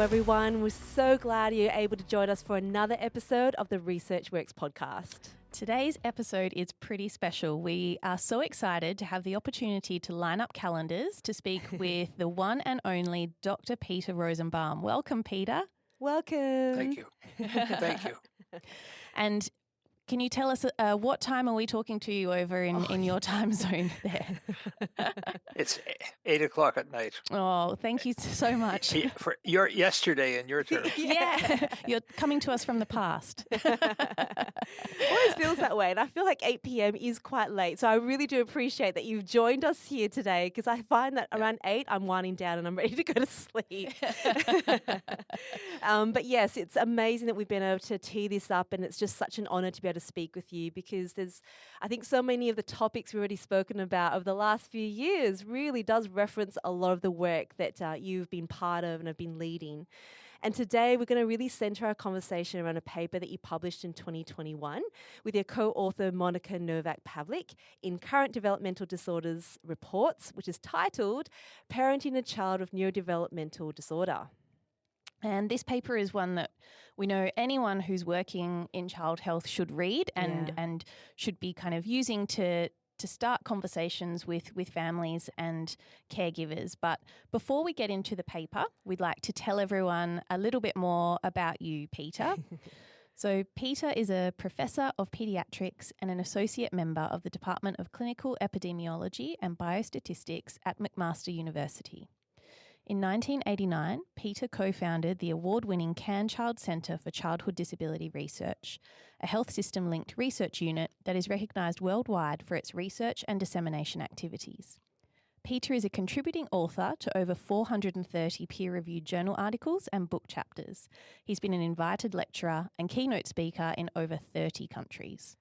Hello, everyone. We're so glad you're able to join us for another episode of the ResearchWorks podcast. Today's episode is pretty special. We are so excited to have the opportunity to line up calendars to speak with the one and only Dr. Peter Rosenbaum. Welcome, Peter. Welcome. Thank you. Thank you. And can you tell us what time are we talking to you over in your time zone there? It's 8 o'clock at night. Oh, thank you so much. For your yesterday in your terms. Yeah, you're coming to us from the past. Always feels that way. And I feel like 8 p.m. is quite late. So I really do appreciate that you've joined us here today because I find that around 8, I'm winding down and I'm ready to go to sleep. But yes, it's amazing that we've been able to tee this up, and it's just such an honor to be able to speak with you because there's, I think, so many of the topics we've already spoken about over the last few years really does reference a lot of the work that you've been part of and have been leading. And today we're going to really centre our conversation around a paper that you published in 2021 with your co-author Monica Novak-Pavlik in Current Developmental Disorders Reports, which is titled Parenting a Child with Neurodevelopmental Disorder. And this paper is one that we know anyone who's working in child health should read and should be kind of using to start conversations with families and caregivers. But before we get into the paper, we'd like to tell everyone a little bit more about you, Peter. So Peter is a professor of paediatrics and an associate member of the Department of Clinical Epidemiology and Biostatistics at McMaster University. In 1989, Peter co-founded the award-winning CanChild Centre for Childhood Disability Research, a health system-linked research unit that is recognised worldwide for its research and dissemination activities. Peter is a contributing author to over 430 peer-reviewed journal articles and book chapters. He's been an invited lecturer and keynote speaker in over 30 countries.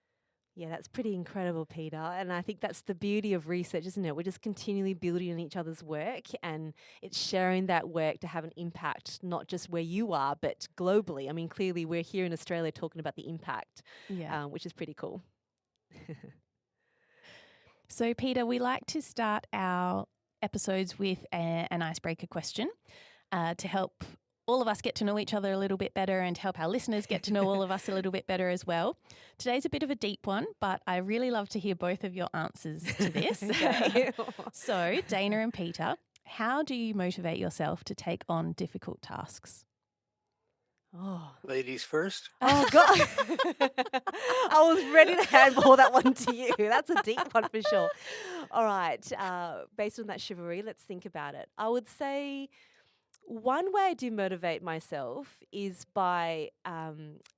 Yeah, that's pretty incredible, Peter. And I think that's the beauty of research, isn't it? We're just continually building on each other's work, and it's sharing that work to have an impact, not just where you are, but globally. I mean, clearly we're here in Australia talking about the impact, which is pretty cool. So, Peter, we like to start our episodes with an icebreaker question to help all of us get to know each other a little bit better and help our listeners get to know all of us a little bit better as well. Today's a bit of a deep one, but I really love to hear both of your answers to this. So, Dana and Peter, how do you motivate yourself to take on difficult tasks? Oh, Ladies first. Oh, God. I was ready to handball that one to you. That's a deep one for sure. All right. Based on that chivalry, let's think about it. I would say one way I do motivate myself is by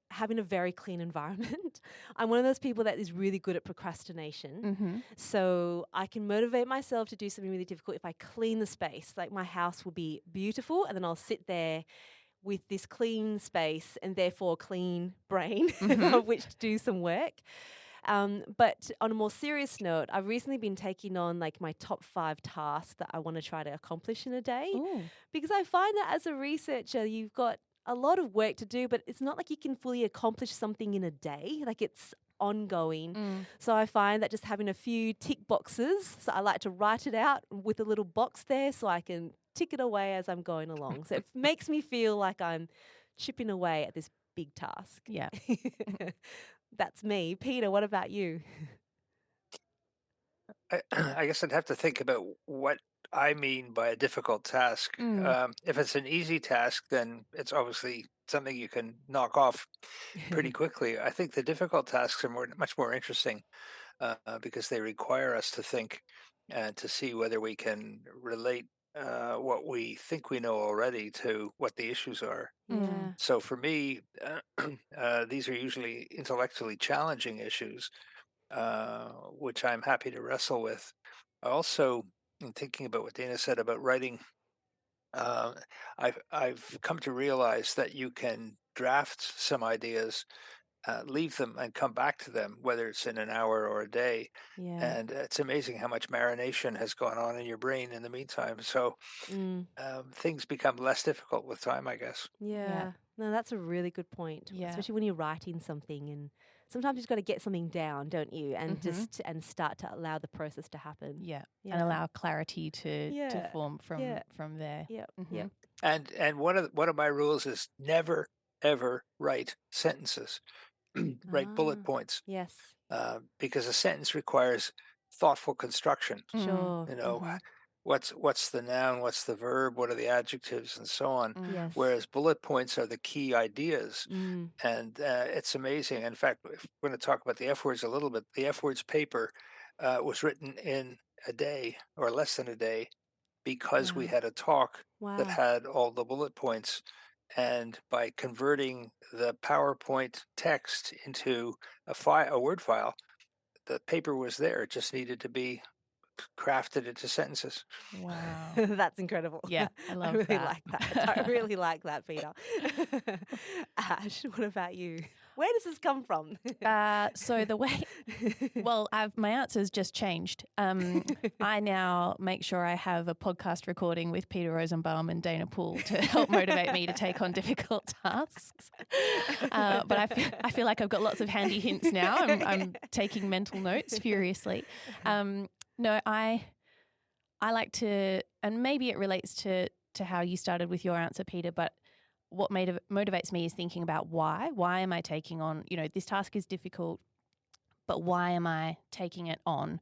having a very clean environment. I'm one of those people that is really good at procrastination. Mm-hmm. So I can motivate myself to do something really difficult if I clean the space. Like my house will be beautiful, and then I'll sit there with this clean space and therefore clean brain of which to do some work. But on a more serious note, I've recently been taking on like my top 5 tasks that I want to try to accomplish in a day. Ooh. Because I find that as a researcher, you've got a lot of work to do, but it's not like you can fully accomplish something in a day. Like it's ongoing. So I find that just having a few tick boxes, so I like to write it out with a little box there so I can tick it away as I'm going along. So it makes me feel like I'm chipping away at this big task. Yeah. That's me. Peter, what about you? I guess I'd have to think about what I mean by a difficult task. If it's an easy task, then it's obviously something you can knock off pretty quickly. I think the difficult tasks are much more interesting because they require us to think and to see whether we can relate what we think we know already to what the issues are. Yeah. So for me, these are usually intellectually challenging issues, which I'm happy to wrestle with. I also, in thinking about what Dana said about writing, I've come to realize that you can draft some ideas leave them and come back to them, whether it's in an hour or a day. Yeah. And it's amazing how much marination has gone on in your brain in the meantime. So things become less difficult with time, I guess. Yeah. No, that's a really good point. Yeah. Especially when you're writing something, and sometimes you've got to get something down, don't you? And and start to allow the process to happen. Yeah. And allow clarity to form from there. Yeah. And one of my rules is never ever write sentences. Write bullet points. Yes. Because a sentence requires thoughtful construction. Sure. You know, what's the noun, what's the verb, what are the adjectives, and so on. Yes. Whereas bullet points are the key ideas. And it's amazing. In fact, if we're going to talk about the F words a little bit, the F words paper was written in a day or less than a day because we had a talk that had all the bullet points. And by converting the PowerPoint text into a Word file, the paper was there. It just needed to be crafted into sentences. Wow. That's incredible. Yeah, I love really that. like that. I really like that, Peter. Ash, what about you? Where does this come from? So the way, well, my answer's just changed. I now make sure I have a podcast recording with Peter Rosenbaum and Dana Poole to help motivate me to take on difficult tasks. But I feel like I've got lots of handy hints now. I'm taking mental notes furiously. No, I like to, and maybe it relates to how you started with your answer, Peter, but what motivates me is thinking about why. Why am I taking on, this task is difficult, but why am I taking it on?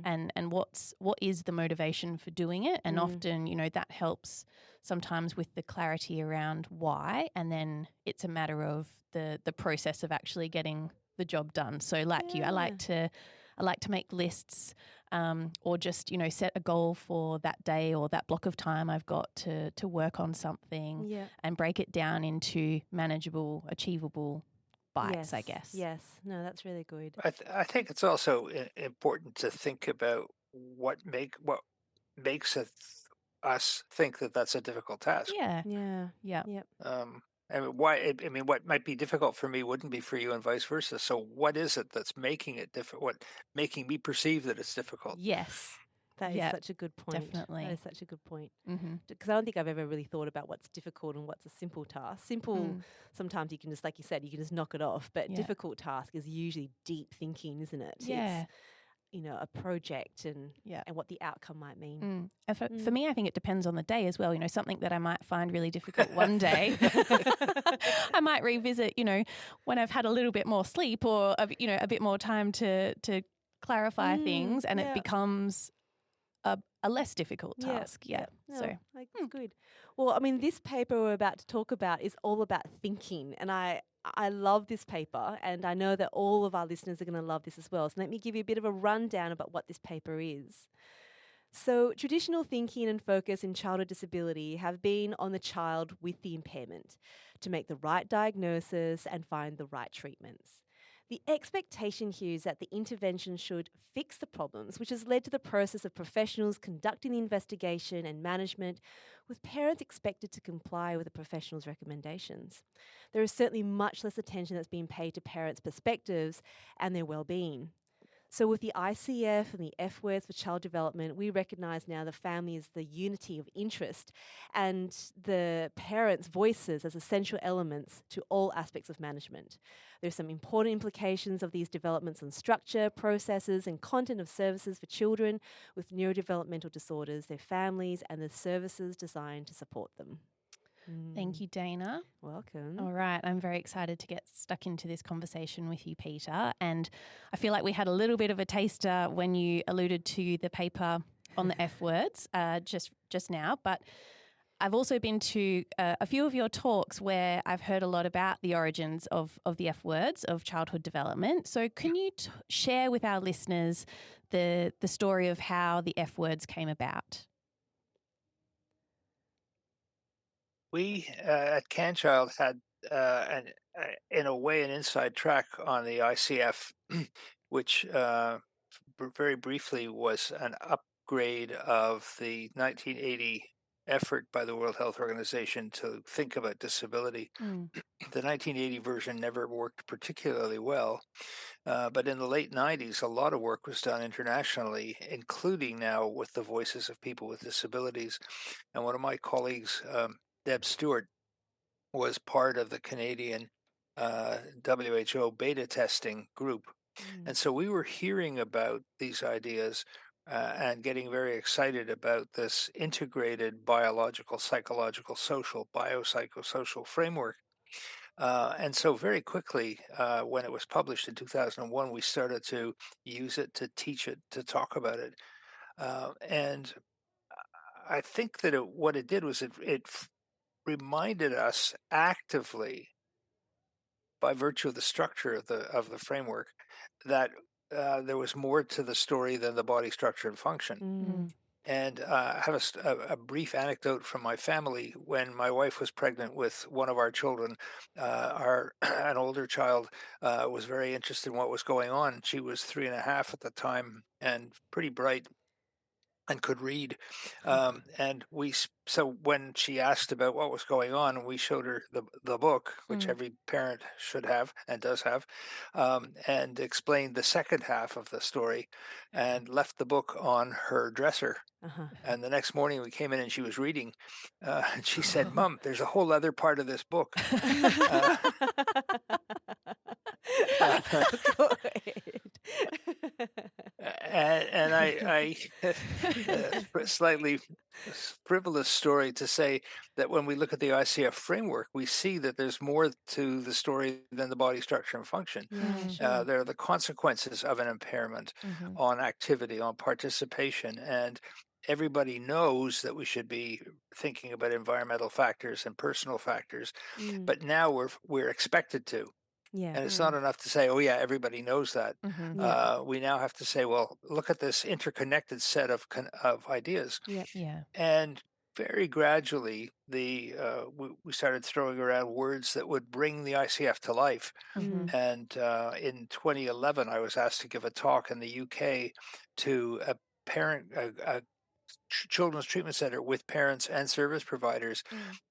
And what is the motivation for doing it? And often, that helps sometimes with the clarity around why, and then it's a matter of the process of actually getting the job done. So like you, I like to make lists, or just, set a goal for that day or that block of time I've got to work on something and break it down into manageable, achievable bites, I guess. Yes. No, that's really good. I think it's also important to think about what makes us think that that's a difficult task. Yeah. What might be difficult for me wouldn't be for you, and vice versa. So, what is it that's making it difficult? What making me perceive that it's difficult? Yes, that is such a good point. Definitely, that is such a good point. Because I don't think I've ever really thought about what's difficult and what's a simple task. Simple, sometimes you can just, like you said, you can just knock it off. But difficult task is usually deep thinking, isn't it? Yeah. It's, a project and what the outcome might mean. And for me, I think it depends on the day as well. Something that I might find really difficult one day, I might revisit, when I've had a little bit more sleep or, a bit more time to clarify things, and it becomes a less difficult task. No, that's good. Well, this paper we're about to talk about is all about thinking, and I love this paper, and I know that all of our listeners are going to love this as well. So let me give you a bit of a rundown about what this paper is. So traditional thinking and focus in childhood disability have been on the child with the impairment to make the right diagnosis and find the right treatments. The expectation here is that the intervention should fix the problems, which has led to the process of professionals conducting the investigation and management, with parents expected to comply with the professional's recommendations. There is certainly much less attention that's being paid to parents' perspectives and their well-being. So with the ICF and the F words for child development, we recognise now the family as the unity of interest and the parents' voices as essential elements to all aspects of management. There's some important implications of these developments on structure, processes and content of services for children with neurodevelopmental disorders, their families and the services designed to support them. Thank you, Dana. Welcome. All right. I'm very excited to get stuck into this conversation with you, Peter. And I feel like we had a little bit of a taster when you alluded to the paper on the F words just now. But I've also been to a few of your talks where I've heard a lot about the origins of the F words, of childhood development. So can you share with our listeners the story of how the F words came about? We at CanChild had, in a way, an inside track on the ICF, which very briefly was an upgrade of the 1980 effort by the World Health Organization to think about disability. The 1980 version never worked particularly well, but in the late 90s, a lot of work was done internationally, including now with the voices of people with disabilities. And one of my colleagues, Deb Stewart, was part of the Canadian WHO beta testing group. And so we were hearing about these ideas and getting very excited about this integrated biological, psychological, social, biopsychosocial framework. And so very quickly, when it was published in 2001, we started to use it, to teach it, to talk about it. And I think that what it did was it reminded us actively, by virtue of the structure of the framework, that there was more to the story than the body structure and function. And I have a brief anecdote from my family. When my wife was pregnant with one of our children, an older child was very interested in what was going on. She was 3.5 at the time and pretty bright and could read. So when she asked about what was going on, we showed her the book, which every parent should have and does have, and explained the second half of the story, and left the book on her dresser. And the next morning we came in and she was reading, and she said, "Mom, there's a whole other part of this book." And I slightly frivolous story to say that when we look at the ICF framework, we see that there's more to the story than the body structure and function. There are the consequences of an impairment on activity, on participation, and everybody knows that we should be thinking about environmental factors and personal factors, but now we're expected to. Yeah. And it's not enough to say, "Oh yeah, everybody knows that." We now have to say, "Well, look at this interconnected set of ideas." And very gradually, we started throwing around words that would bring the ICF to life. And in 2011, I was asked to give a talk in the UK to a children's treatment center with parents and service providers.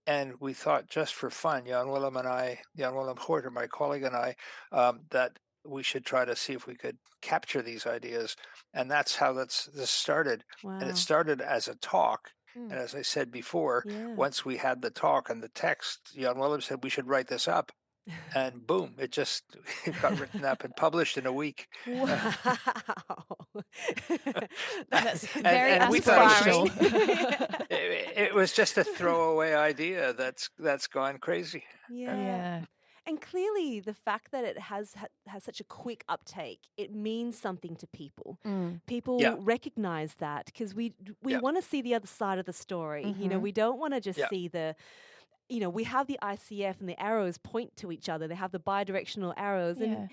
And we thought, just for fun, Jan Willem Horter, my colleague, and I, that we should try to see if we could capture these ideas. And that's how this started. Wow. And it started as a talk. And as I said before, once we had the talk and the text, Jan Willem said we should write this up. And boom, it just got written up and published in a week. Wow. That's very inspirational. aspirational. It was just a throwaway idea that's gone crazy. Yeah. And clearly, the fact that it has such a quick uptake, it means something to people. People recognize that, because we want to see the other side of the story. You know, we don't want to just see the. You know, we have the ICF and the arrows point to each other. They have the bidirectional arrows, and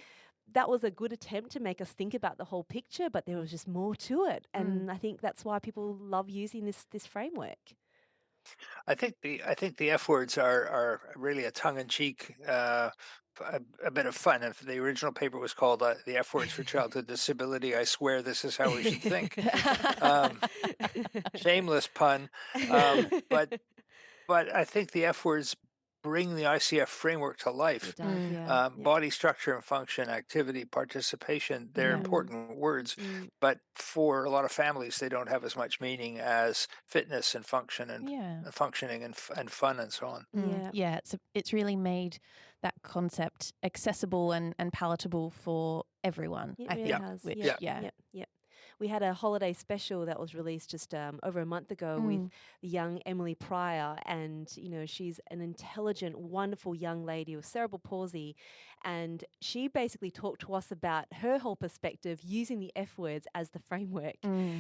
that was a good attempt to make us think about the whole picture. But there was just more to it, and I think that's why people love using this framework. I think the F words are really a tongue-in-cheek, a bit of fun. If the original paper was called "The F Words for Childhood Disability," I swear this is how we should think. Shameless pun, but I think the F words bring the ICF framework to life. It does, Body structure and function, activity, participation, they're important words, but for a lot of families, they don't have as much meaning as fitness and function and functioning and fun and so on. It's really made that concept accessible and palatable for everyone. It really has. We had a holiday special that was released just over a month ago with the young Emily Pryor, and you know, she's an intelligent, wonderful young lady with cerebral palsy, and she basically talked to us about her whole perspective using the F words as the framework.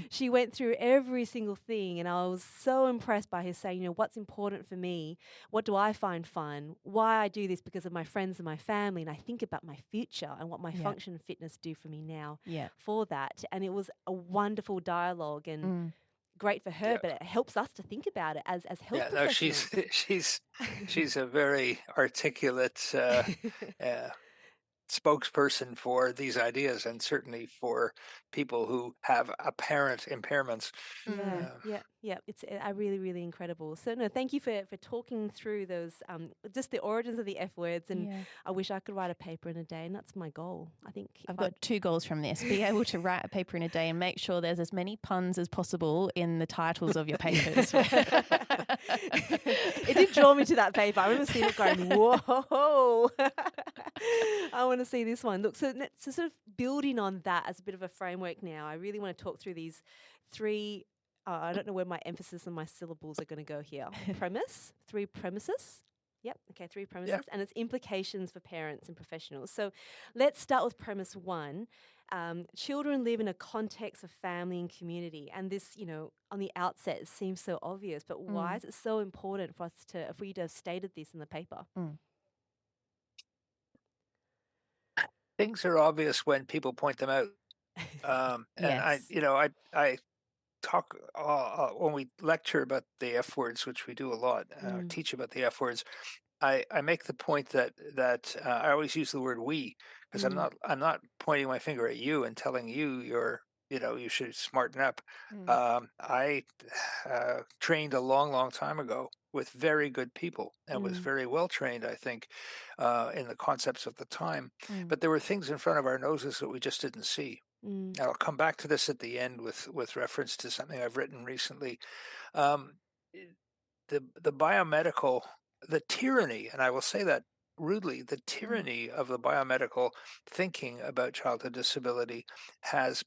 She went through every single thing, and I was so impressed by her saying, you know, what's important for me, what do I find fun, why I do this because of my friends and my family, and I think about my future and what my function and fitness do for me now for that. And it was a wonderful dialogue and great for her, but it helps us to think about it as health professionals. She's a very articulate spokesperson for these ideas, and certainly for people who have apparent impairments. Yeah, yeah. It's really, really incredible. So no, thank you for talking through those just the origins of the F words. And I wish I could write a paper in a day, and that's my goal. I think I've got 2 goals from this: be able to write a paper in a day and make sure there's as many puns as possible in the titles of your papers. It did draw me to that paper. I remember seeing it going, whoa, I want to see this one. Look, so sort of building on that as a bit of a framework now, I really want to talk through these 3, I don't know where my emphasis and my syllables are going to go here. 3 premises. Yep. Okay. 3 premises and its implications for parents and professionals. So let's start with premise 1. Children live in a context of family and community. And this, on the outset, it seems so obvious, but why is it so important for you to have stated this in the paper? Things are obvious when people point them out. And I talk when we lecture about the F words, which we do a lot, teach about the F words. I make the point that I always use the word we, because I'm not pointing my finger at you and telling you you should smarten up. I trained a long time ago with very good people and was very well trained, I think, in the concepts of the time. But there were things in front of our noses that we just didn't see. I'll come back to this at the end with reference to something I've written recently. The biomedical, the tyranny, and I will say that rudely, the tyranny of the biomedical thinking about childhood disability has,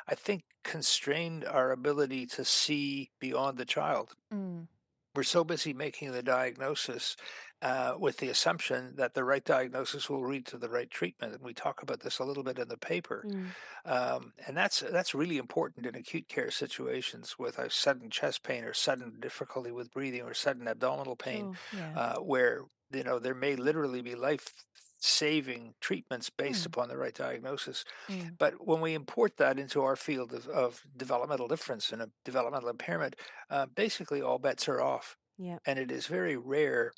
I think, constrained our ability to see beyond the child. We're so busy making the diagnosis with the assumption that the right diagnosis will lead to the right treatment. And we talk about this a little bit in the paper. And that's really important in acute care situations with a sudden chest pain or sudden difficulty with breathing or sudden abdominal pain, where there may literally be life-saving treatments based upon the right diagnosis. But when we import that into our field of developmental difference and a developmental impairment, basically all bets are off. And it is very rare.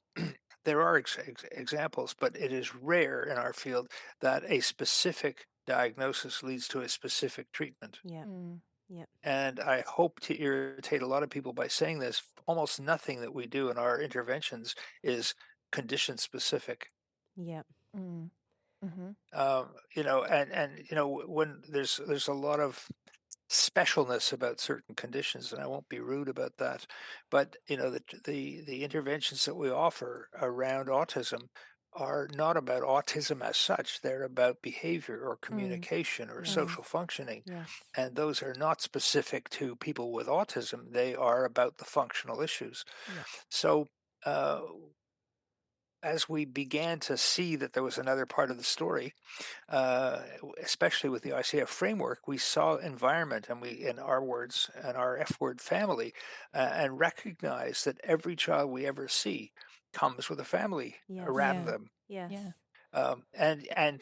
There are examples, but it is rare in our field that a specific diagnosis leads to a specific treatment. And I hope to irritate a lot of people by saying this. Almost nothing that we do in our interventions is condition specific. When there's a lot of specialness about certain conditions, and I won't be rude about that, but the interventions that we offer around autism are not about autism as such. They're about behavior or communication or social functioning. And those are not specific to people with autism. They are about the functional issues. So as we began to see that there was another part of the story, especially with the ICF framework, we saw environment, and we, in our words, and our F word family, and recognize that every child we ever see comes with a family around them. And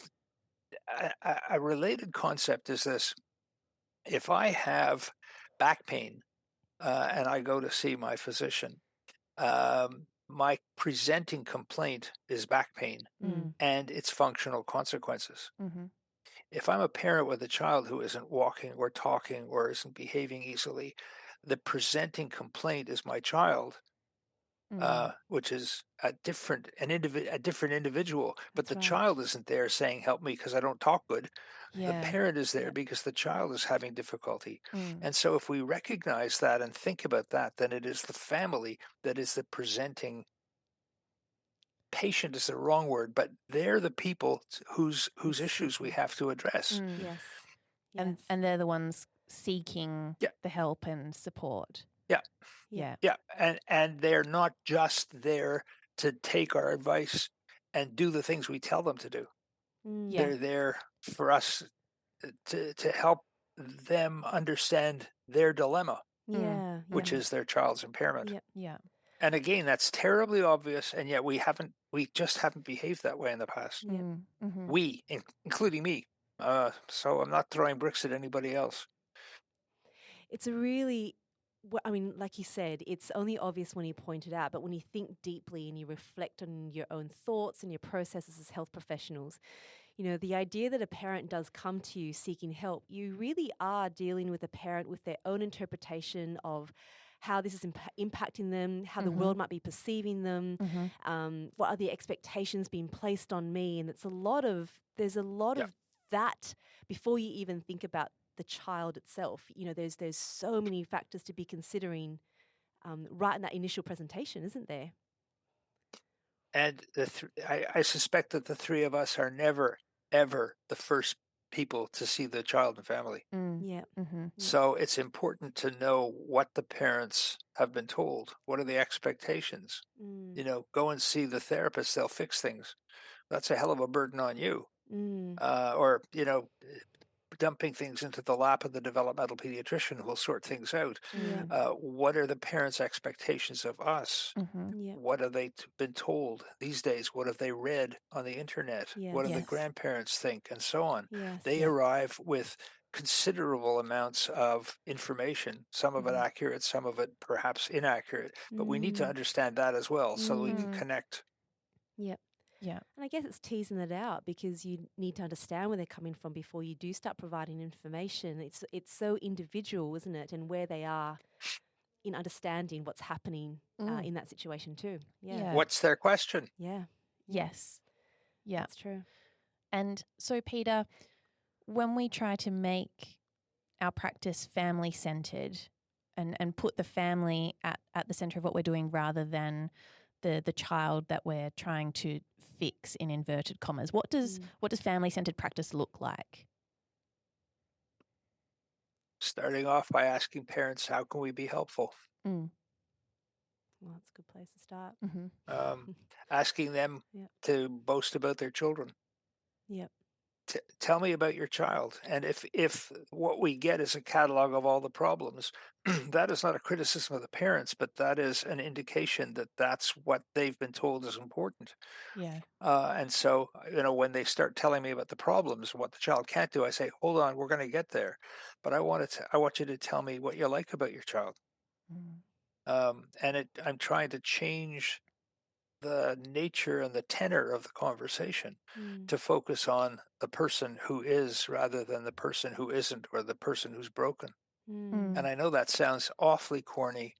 a related concept is this: if I have back pain and I go to see my physician, my presenting complaint is back pain and its functional consequences. If I'm a parent with a child who isn't walking or talking or isn't behaving easily, the presenting complaint is my child, which is a different individual. But the child isn't there saying, "Help me because I don't talk good." The parent is there because the child is having difficulty. And so if we recognize that and think about that, then it is the family that is the presenting patient is the wrong word, but they're the people whose issues we have to address. And they're the ones seeking the help and support. And they're not just there to take our advice and do the things we tell them to do. They're there for us to help them understand their dilemma, which is their child's impairment. And again, that's terribly obvious, and yet we just haven't behaved that way in the past. We, including me. So I'm not throwing bricks at anybody else. It's a really, like you said, it's only obvious when you point it out, but when you think deeply and you reflect on your own thoughts and your processes as health professionals, the idea that a parent does come to you seeking help, you really are dealing with a parent with their own interpretation of how this is impacting them, how the world might be perceiving them, what are the expectations being placed on me. And there's a lot of that before you even think about the child itself. There's so many factors to be considering right in that initial presentation, isn't there? And I suspect that the three of us are never, ever the first people to see the child and family. Yeah. So it's important to know what the parents have been told. What are the expectations? Go and see the therapist. They'll fix things. That's a hell of a burden on you. Or dumping things into the lap of the developmental pediatrician who will sort things out. Yeah. What are the parents' expectations of us? Yeah. What have they been told these days? What have they read on the internet? What do the Yes. grandparents think, and so on? Yes. They arrive with considerable amounts of information, some of it accurate, some of it perhaps inaccurate, but we need to understand that as well so that we can connect. Yep. Yeah. And I guess it's teasing it out because you need to understand where they're coming from before you do start providing information. It's so individual, isn't it? And where they are in understanding what's happening in that situation too. Yeah. What's their question? Yeah. Yes. Yeah. That's true. And so, Peter, when we try to make our practice family-centered and put the family at the center of what we're doing rather than the child that we're trying to fix in inverted commas, what does family-centered practice look like? Starting off by asking parents, how can we be helpful? Well, that's a good place to start. Asking them to boast about their children. Yep. Tell me about your child. And if what we get is a catalog of all the problems, that is not a criticism of the parents, but that is an indication that that's what they've been told is important. Yeah. And so, when they start telling me about the problems, what the child can't do, I say, hold on, we're going to get there. But I want you to tell me what you like about your child. I'm trying to change the nature and the tenor of the conversation to focus on the person who is rather than the person who isn't or the person who's broken. And I know that sounds awfully corny,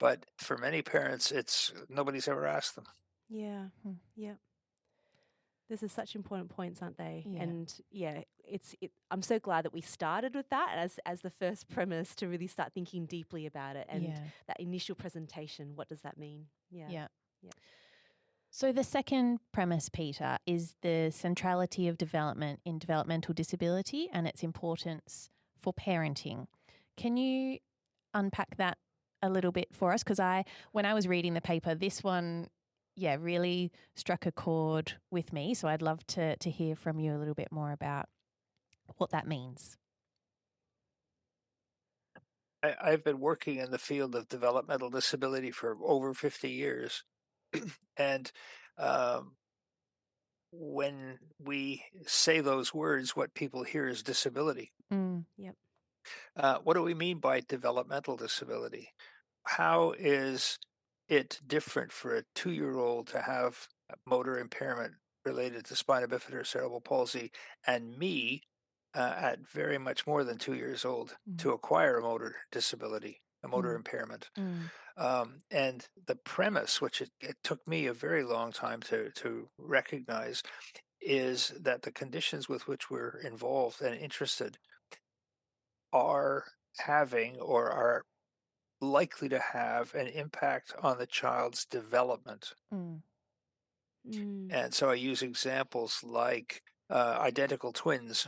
but for many parents, nobody's ever asked them. Yeah. Yep. This is such important points, aren't they? Yeah. And I'm so glad that we started with that as the first premise to really start thinking deeply about it and that initial presentation. What does that mean? Yeah. So the second premise, Peter, is the centrality of development in developmental disability and its importance for parenting. Can you unpack that a little bit for us? Because when I was reading the paper, this one, really struck a chord with me. So I'd love to hear from you a little bit more about what that means. I've been working in the field of developmental disability for over 50 years. And when we say those words, what people hear is disability. Yep. What do we mean by developmental disability? How is it different for a 2-year-old to have a motor impairment related to spina bifida or cerebral palsy, and me at very much more than 2 years old to acquire a motor disability, a motor impairment? And the premise, which it took me a very long time to recognize, is that the conditions with which we're involved and interested are having or are likely to have an impact on the child's development. And so I use examples like identical twins,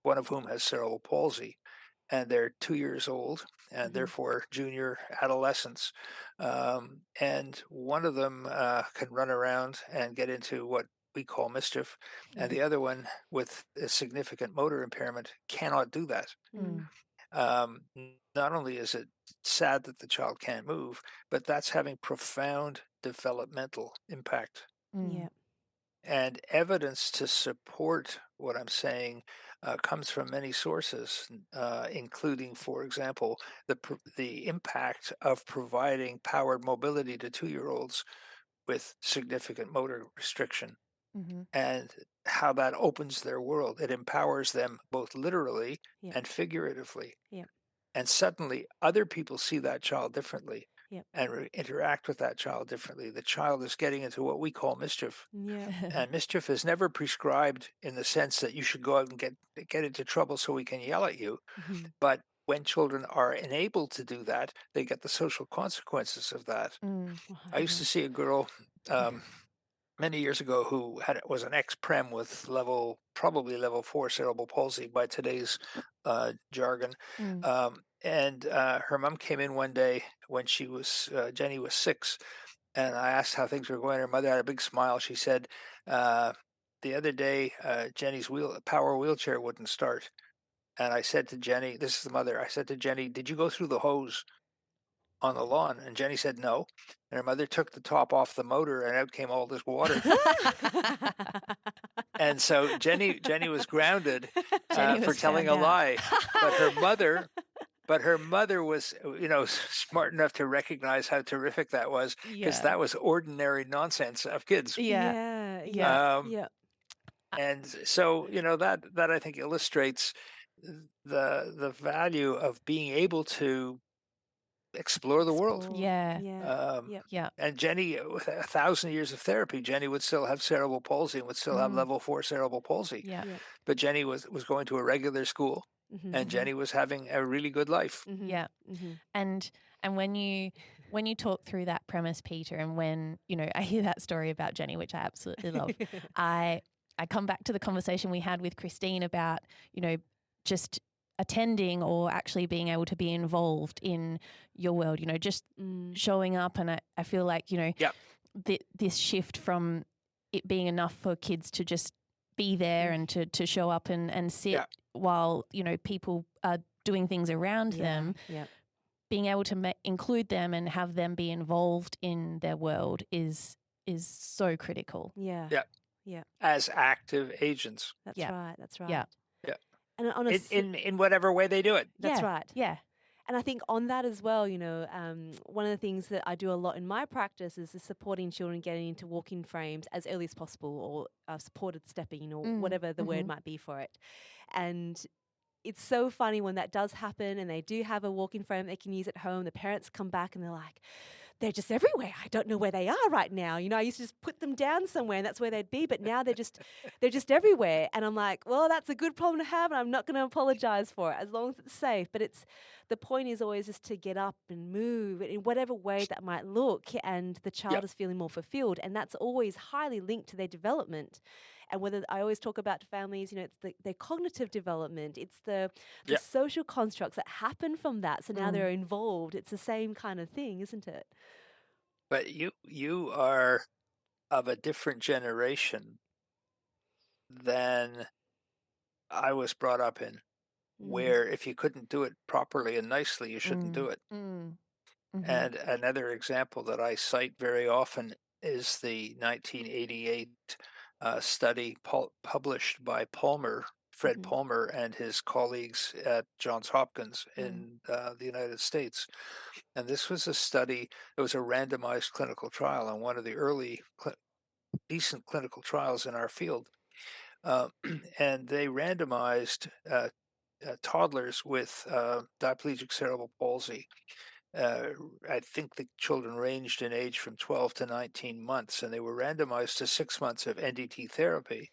one of whom has cerebral palsy, and they're 2 years old and therefore junior adolescents. And one of them can run around and get into what we call mischief, and the other one with a significant motor impairment cannot do that. Not only is it sad that the child can't move, but that's having profound developmental impact. Yeah. And evidence to support what I'm saying comes from many sources, including, for example, the impact of providing powered mobility to 2-year-olds with significant motor restriction. and how that opens their world. It empowers them both literally and figuratively. And suddenly other people see that child differently and interact with that child differently. The child is getting into what we call mischief. And mischief is never prescribed in the sense that you should go out and get into trouble so we can yell at you. But when children are enabled to do that, they get the social consequences of that. I used to see a girl many years ago who was an ex-prem with probably level 4 cerebral palsy by today's jargon. And her mom came in one day when Jenny was 6, and I asked how things were going. Her mother had a big smile. She said, the other day, Jenny's power wheelchair wouldn't start. And I said to Jenny, this is the mother, I said to Jenny, did you go through the hose on the lawn? And Jenny said no. And her mother took the top off the motor, and out came all this water. And so Jenny was grounded for telling a lie. But her mother was, smart enough to recognize how terrific that was, because that was ordinary nonsense of kids. And so, that I think illustrates the value of being able to explore the world. And Jenny, with 1,000 years of therapy, Jenny would still have cerebral palsy and would still have level 4 cerebral palsy. But Jenny was going to a regular school, and Jenny was having a really good life. And when you talk through that premise, Peter, and when I hear that story about Jenny, which I absolutely love, I come back to the conversation we had with Christine about just attending or actually being able to be involved in your world, just showing up. And I feel like, this shift from it being enough for kids to just be there and to show up and sit while, people are doing things around them, being able to include them and have them be involved in their world is so critical. As active agents. That's right. Yeah. And in whatever way they do it. That's right. Yeah. And I think on that as well, one of the things that I do a lot in my practice is supporting children getting into walking frames as early as possible, or supported stepping, or whatever the word might be for it. And it's so funny when that does happen and they do have a walking frame they can use at home. The parents come back and they're like, they're just everywhere. I don't know where they are right now. I used to just put them down somewhere and that's where they'd be, but now they're just everywhere. And I'm like, well, that's a good problem to have, and I'm not going to apologize for it as long as it's safe. But the point is always just to get up and move in whatever way that might look, and the child is feeling more fulfilled. And that's always highly linked to their development. And whether I always talk about to families, it's their cognitive development, it's the social constructs that happen from that. So now they're involved. It's the same kind of thing, isn't it? But you are of a different generation than I was brought up in, where if you couldn't do it properly and nicely, you shouldn't do it. And another example that I cite very often is the 1988 study published by Fred Palmer and his colleagues at Johns Hopkins in the United States. And this was a study, it was a randomized clinical trial, and one of the early decent clinical trials in our field. And they randomized toddlers with diplegic cerebral palsy. I think the children ranged in age from 12 to 19 months, and they were randomized to 6 months of NDT therapy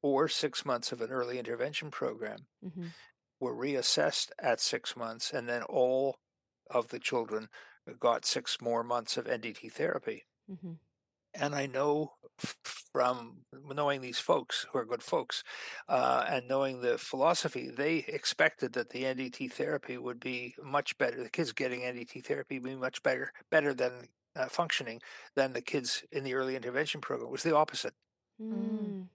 or 6 months of an early intervention program, were reassessed at 6 months, and then all of the children got 6 more months of NDT therapy. And I know from knowing these folks who are good folks and knowing the philosophy, they expected that the NDT therapy would be much better. The kids getting NDT therapy would be much better than functioning than the kids in the early intervention program. It was the opposite.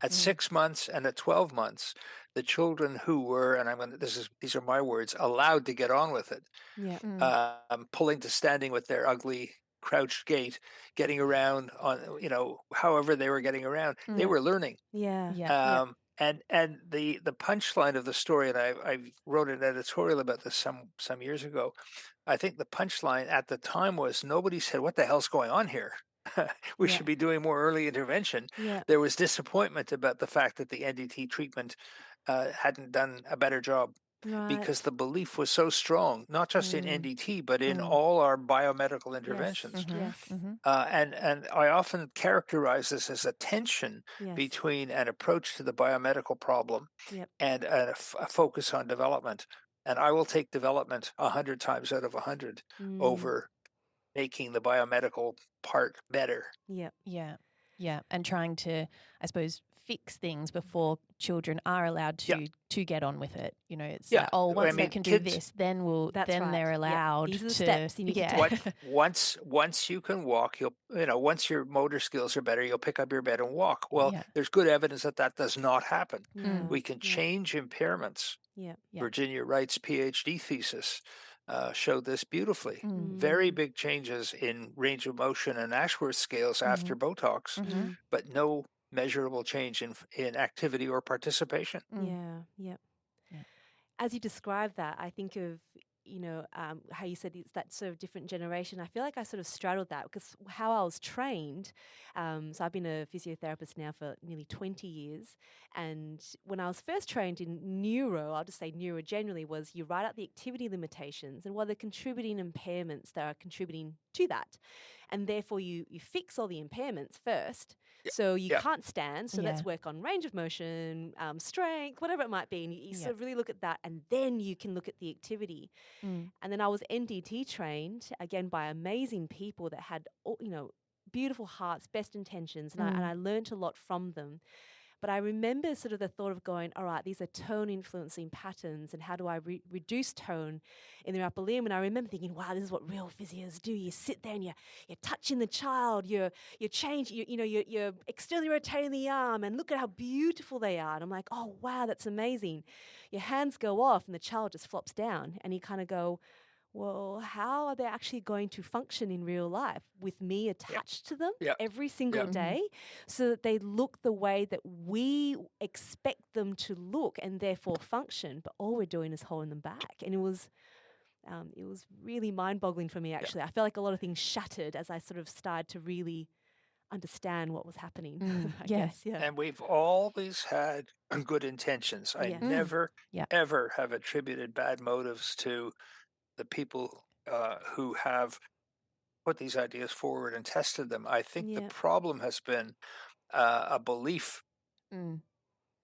At 6 months and at 12 months, the children who were, and these are my words, allowed to get on with it, pulling to standing with their ugly crouched gait, getting around on, however they were getting around, they were learning. And the punchline of the story, and I wrote an editorial about this some years ago. I think the punchline at the time was nobody said, "What the hell's going on here?" we should be doing more early intervention. Yeah. There was disappointment about the fact that the NDT treatment hadn't done a better job Right. because the belief was so strong, not just in NDT, but in all our biomedical interventions. Yes. And I often characterize this as a tension Yes. between an approach to the biomedical problem Yep. and a focus on development. And I will take development 100 times out of 100 over making the biomedical part better. Yep. Yeah. And trying to, I suppose, fix things before children are allowed to get on with it. You know, it's like, once they can do this, then they're allowed These are the to steps you need to take. Once you can walk, once your motor skills are better, you'll pick up your bed and walk. Well, there's good evidence that does not happen. We can change impairments. Virginia Wright's PhD thesis showed this beautifully. Very big changes in range of motion and Ashworth scales after Botox, but no measurable change in activity or participation. As you describe that, I think of, how you said it's that sort of different generation. I feel like I sort of straddled that because how I was trained. So I've been a physiotherapist now for nearly 20 years. And when I was first trained in neuro, I'll just say neuro generally, was you write out the activity limitations and what are the contributing impairments that are contributing to that. And therefore you fix all the impairments first. So you can't stand, so let's work on range of motion, strength, whatever it might be. And you sort of really look at that, and then you can look at the activity. And then I was NDT trained, again, by amazing people that had, beautiful hearts, best intentions, and I learned a lot from them. But I remember sort of the thought of going, all right, these are tone influencing patterns, and how do I reduce tone in their upper limb? And I remember thinking, wow, this is what real physios do. You sit there and you're touching the child, you're externally rotating the arm, and look at how beautiful they are. And I'm like, oh wow, that's amazing. Your hands go off and the child just flops down, and you kind of go, well, how are they actually going to function in real life with me attached to them every single day so that they look the way that we expect them to look and therefore function, but all we're doing is holding them back. And it was really mind-boggling for me, actually. I felt like a lot of things shattered as I sort of started to really understand what was happening, I guess. And we've always had good intentions. I never, ever have attributed bad motives to the people who have put these ideas forward and tested them. I think the problem has been a belief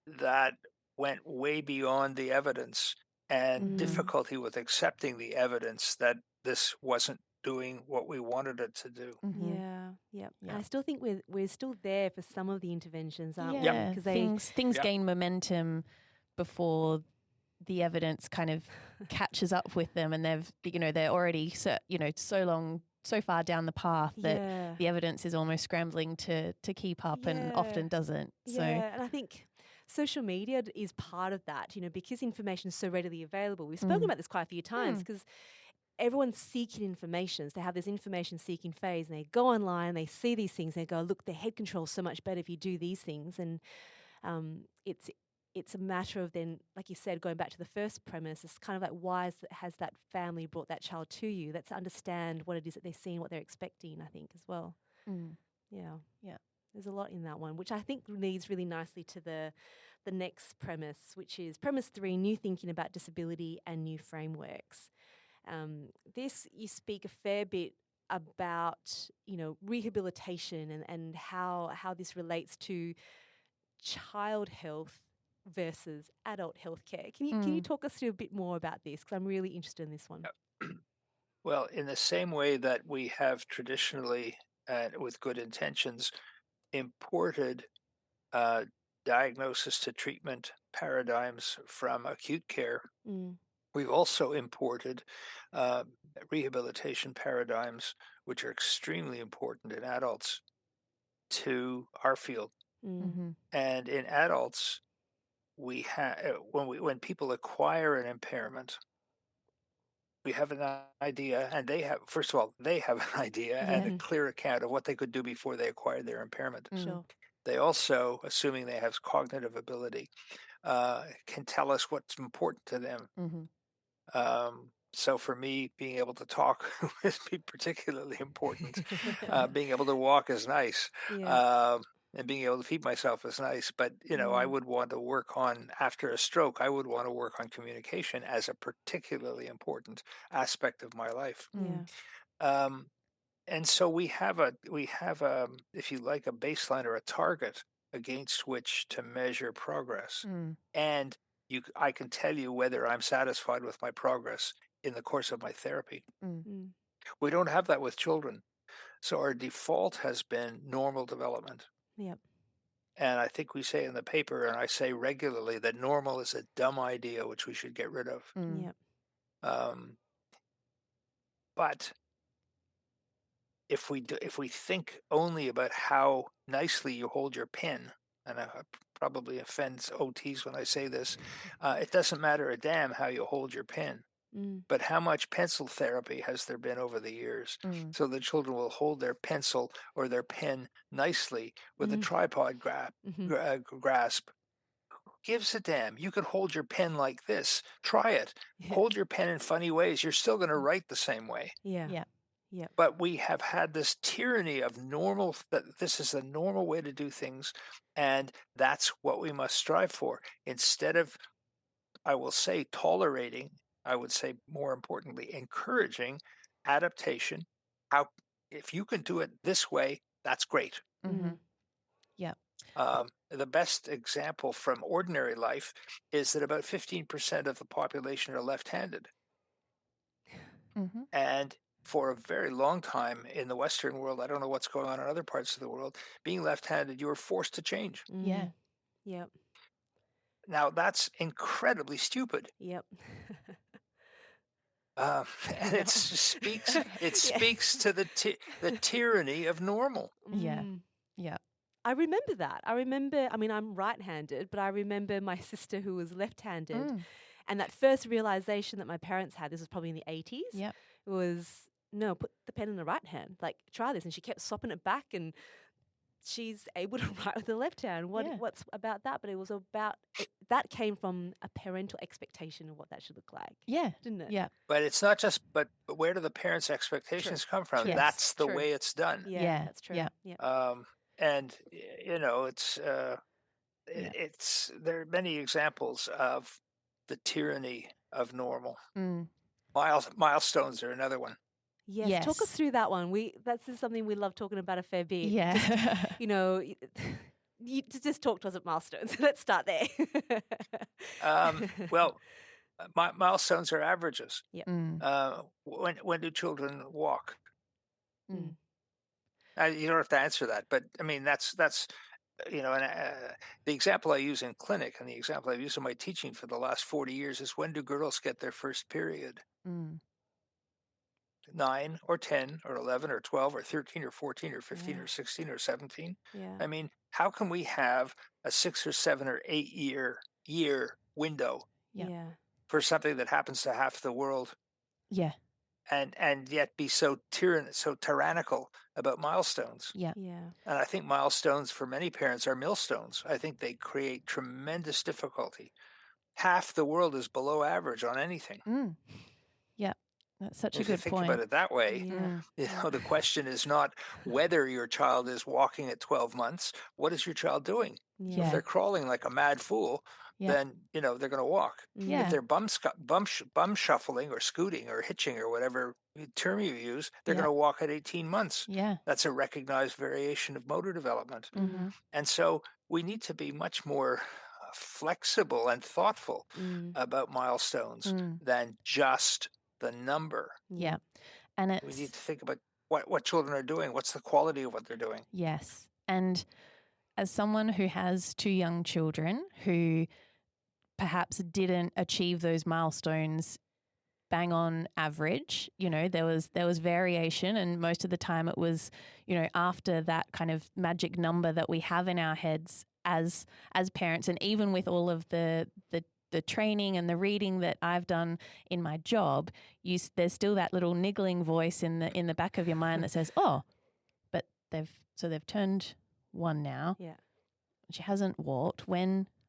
that went way beyond the evidence and difficulty with accepting the evidence that this wasn't doing what we wanted it to do. I still think we're still there for some of the interventions, aren't we? Because things gain momentum before the evidence kind of catches up with them, and they're already so far down the path that the evidence is almost scrambling to keep up and often doesn't. And I think social media is part of that, because information is so readily available. We've spoken about this quite a few times because everyone's seeking information. So they have this information seeking phase, and they go online, they see these things, and they go, look, the head control is so much better if you do these things. And it's a matter of then, like you said, going back to the first premise, it's kind of like, why has that family brought that child to you? Let's understand what it is that they're seeing, what they're expecting, I think, as well. There's a lot in that one, which I think leads really nicely to the next premise, which is premise 3, new thinking about disability and new frameworks. This, you speak a fair bit about, rehabilitation and how this relates to child health versus adult healthcare. Can you talk us through a bit more about this? Because I'm really interested in this one. Well, in the same way that we have traditionally, with good intentions, imported diagnosis to treatment paradigms from acute care, we've also imported rehabilitation paradigms, which are extremely important in adults, to our field. And in adults, we have when people acquire an impairment, we have an idea, and they have an idea and a clear account of what they could do before they acquired their impairment. Sure. They also, assuming they have cognitive ability, can tell us what's important to them. So for me, being able to talk is particularly important. Being able to walk is nice. Yeah. And being able to feed myself is nice. But, I would want to work on, after a stroke, I would want to work on communication as a particularly important aspect of my life. Yeah. Um, and so we have if you like, a baseline or a target against which to measure progress. And I can tell you whether I'm satisfied with my progress in the course of my therapy. We don't have that with children. So our default has been normal development. Yep. And I think we say in the paper, and I say regularly, that normal is a dumb idea which we should get rid of. Yep. But if we think only about how nicely you hold your pen, and I probably offends OTs when I say this, it doesn't matter a damn how you hold your pen. But how much pencil therapy has there been over the years? So the children will hold their pencil or their pen nicely with a tripod grasp. Who gives a damn? You can hold your pen like this. Try it. Hold your pen in funny ways. You're still going to write the same way. Yeah. But we have had this tyranny of normal, that this is the normal way to do things, and that's what we must strive for. Instead of, I will say, tolerating, I would say more importantly, encouraging adaptation. If you can do it this way, that's great. Yeah. The best example from ordinary life is that about 15% of the population are left-handed. And for a very long time in the Western world, I don't know what's going on in other parts of the world, being left-handed, you were forced to change. Yeah. Yep. Now, that's incredibly stupid. Yep. And it speaks to the tyranny of normal. Yeah. I remember that. I mean, I'm right-handed, but I remember my sister who was left-handed. And that first realization that my parents had, this was probably in the 80s, was, no, put the pen in the right hand. Like, try this. And she kept swapping it back, and she's able to write with the left hand. What's about that? But it was about, that came from a parental expectation of what that should look like. Yeah. Didn't it? Yeah. But it's not just, but where do the parents' expectations come from? Yes. That's the way it's done. Yeah, that's true. Yeah. And, there are many examples of the tyranny of normal. Milestones are another one. Yes. Talk us through that one. That's just something we love talking about a fair bit. Yeah. Just, you just talk to us at milestones. Let's start there. Well, milestones are averages. Yeah. When do children walk? You don't have to answer that, but I mean that's the example I use in clinic and the example I've used in my teaching for the last 40 years is, when do girls get their first period? 9 or 10 or 11 or 12 or 13 or 14 or 15 or 16 or 17. Yeah. I mean, how can we have a 6 or 7 or 8 year window for something that happens to half the world? Yeah. And yet be so tyrannical about milestones. Yeah. And I think milestones for many parents are millstones. I think they create tremendous difficulty. Half the world is below average on anything. Yeah. That's such a If you good think point. about it that way, the question is not whether your child is walking at 12 months. What is your child doing? If they're crawling like a mad fool, then they're going to walk. If they're bum shuffling or scooting or hitching or whatever term you use, they're going to walk at 18 months. That's a recognized variation of motor development. And so we need to be much more flexible and thoughtful about milestones than just the number. Yeah. And we need to think about what children are doing. What's the quality of what they're doing? Yes. And as someone who has 2 young children who perhaps didn't achieve those milestones bang on average, there was variation, and most of the time it was, after that kind of magic number that we have in our heads as parents, and even with all of the training and the reading that I've done in my job, there's still that little niggling voice in the back of your mind that says, "Oh, but they've turned 1 now. Yeah, she hasn't walked.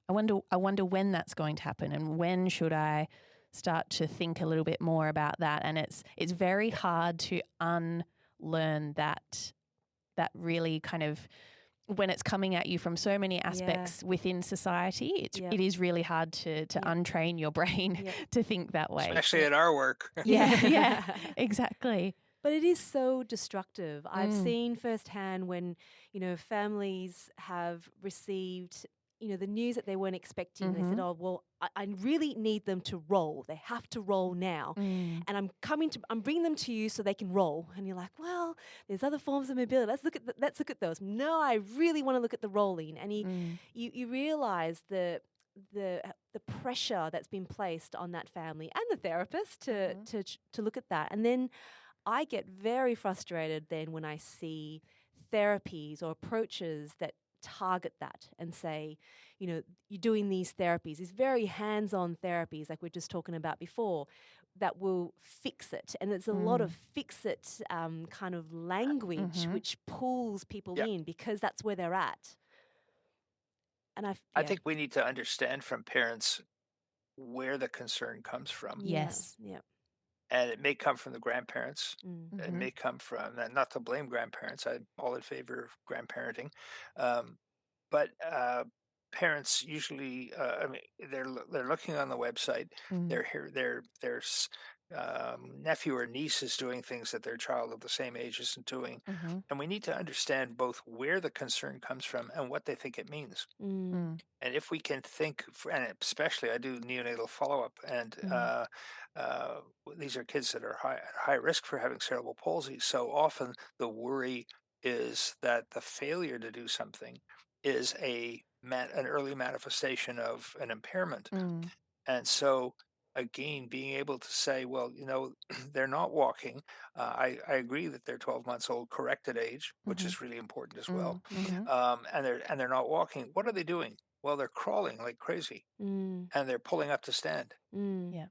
I wonder when that's going to happen, and when should I start to think a little bit more about that. And it's very hard to unlearn that really kind of, when it's coming at you from so many aspects within society, it is really hard to untrain your brain to think that way. Especially at our work. Yeah, exactly. But it is so destructive. I've seen firsthand when, families have received, the news that they weren't expecting. They said, oh, well, I really need them to roll. They have to roll now. And I'm bringing them to you so they can roll. And you're like, well, there's other forms of mobility. Let's look at those. No, I really want to look at the rolling. And you realize the pressure that's been placed on that family and the therapist to look at that. And then I get very frustrated then when I see therapies or approaches that target that and say, you're doing these therapies, these very hands-on therapies like we're just talking about before, that will fix it. And there's a lot of fix it kind of language which pulls people in because that's where they're at. And I think we need to understand from parents where the concern comes from. Yes. Yeah. And it may come from the grandparents. It may come from, and not to blame grandparents. I'm all in favor of grandparenting. But parents usually, they're looking on the website. Their nephew or niece is doing things that their child of the same age isn't doing. And we need to understand both where the concern comes from and what they think it means. And if we can think, and especially I do neonatal follow-up, and these are kids that are at high risk for having cerebral palsy. So often the worry is that the failure to do something is an early manifestation of an impairment. And so again, being able to say, well, they're not walking. I agree that they're 12 months old, corrected age, which is really important as well. And they're not walking. What are they doing? Well, they're crawling like crazy, and they're pulling up to stand. Yeah.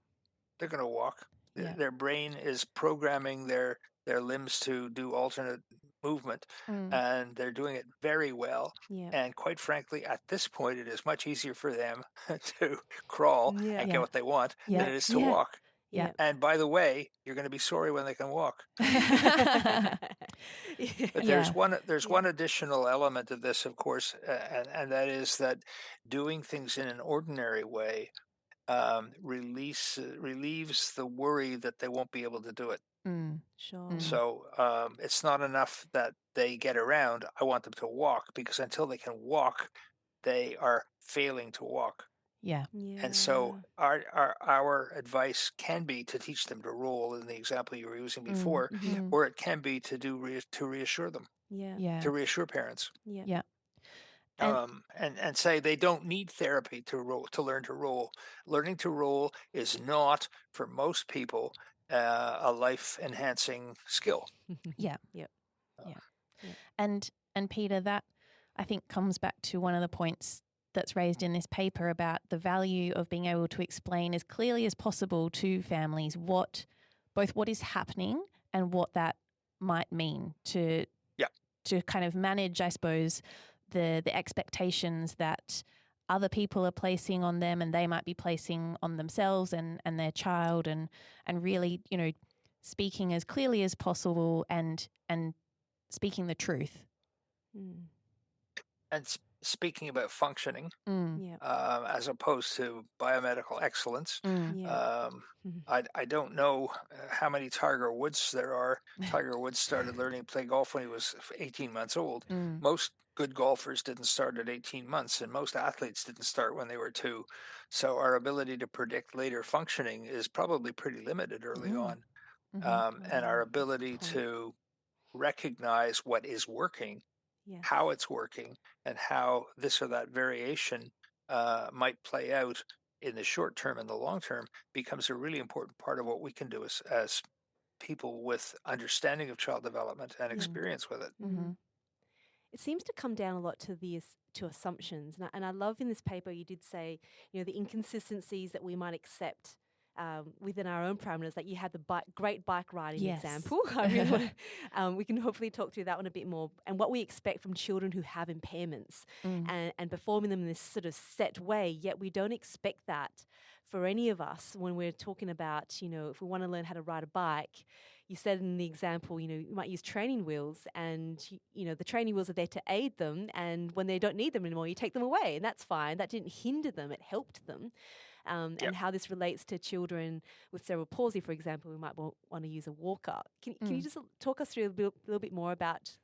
They're going to walk. Yeah. Their brain is programming their limbs to do alternate movement, and they're doing it very well. And quite frankly, at this point, it is much easier for them to crawl and get what they want than it is to walk. Yeah. And by the way, you're going to be sorry when they can walk. But there's one additional element of this, of course, and that is that doing things in an ordinary way relieves the worry that they won't be able to do it. Sure. So it's not enough that they get around. I want them to walk, because until they can walk, they are failing to walk. Yeah. And so our advice can be to teach them to roll, in the example you were using before, or it can be to reassure them. To reassure parents. And say they don't need therapy to learn to roll. Learning to roll is not, for most people, a life-enhancing skill. And Peter, that I think comes back to one of the points that's raised in this paper about the value of being able to explain as clearly as possible to families both what is happening and what that might mean to kind of manage, I suppose, the expectations that other people are placing on them and they might be placing on themselves and their child, and really, speaking as clearly as possible and speaking the truth. And speaking about functioning, as opposed to biomedical excellence. I don't know how many Tiger Woods there are. Tiger Woods started learning to play golf when he was 18 months old. Most good golfers didn't start at 18 months, and most athletes didn't start when they were 2. So our ability to predict later functioning is probably pretty limited early on. And our ability to recognize what is working, how it's working, and how this or that variation might play out in the short term and the long term becomes a really important part of what we can do as people with understanding of child development and experience with it. It seems to come down a lot to assumptions. And I love in this paper you did say, the inconsistencies that we might accept within our own parameters. Like you had the great bike riding Yes. example. I really want, we can hopefully talk through that one a bit more, and what we expect from children who have impairments and performing them in this sort of set way, yet we don't expect that for any of us when we're talking about, if we want to learn how to ride a bike. You said in the example, you might use training wheels, and, the training wheels are there to aid them, and when they don't need them anymore, you take them away, and that's fine. That didn't hinder them, it helped them. And how this relates to children with cerebral palsy, for example, who might want to use a walker. Can you just talk us through a little bit more about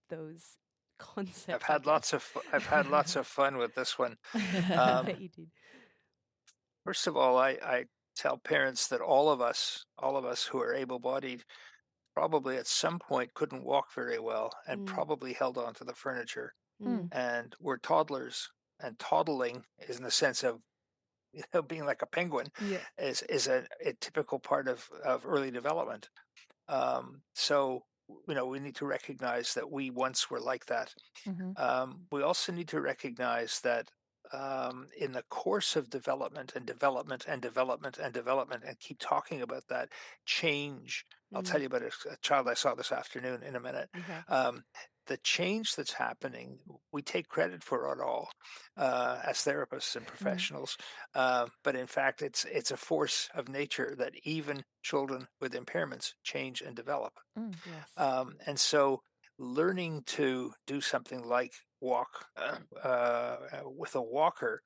those concepts? I've had lots of fun with this one. I bet you did. First of all, I tell parents that all of us who are able-bodied probably at some point couldn't walk very well and probably held on to the furniture. And we're toddlers, and toddling is in the sense of being like a penguin is a typical part of early development. So we need to recognize that we once were like that. We also need to recognize that in the course of development and keep talking about that change. I'll tell you about a child I saw this afternoon in a minute. Okay. The change that's happening, we take credit for it all as therapists and professionals. But in fact, it's a force of nature that even children with impairments change and develop. Yes. And so learning to do something like walk with a walker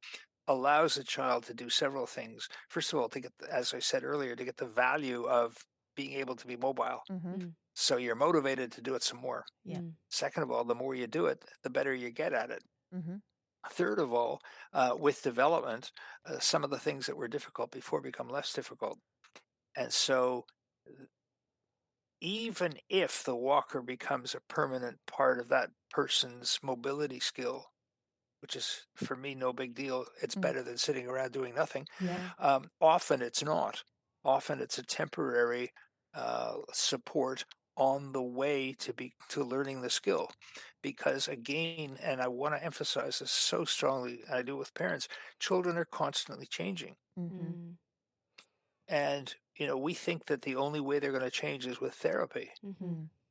allows a child to do several things. First of all, to get, as I said earlier, to get the value of being able to be mobile. So you're motivated to do it some more. Second of all, the more you do it, the better you get at it. Third of all, with development, some of the things that were difficult before become less difficult. And so even if the walker becomes a permanent part of that person's mobility skill, which is for me no big deal, it's better than sitting around doing nothing. Often it's not. Often it's a temporary support on the way to learning the skill. Because again, and I want to emphasize this so strongly, and I do with parents, children are constantly changing. And we think that the only way they're going to change is with therapy.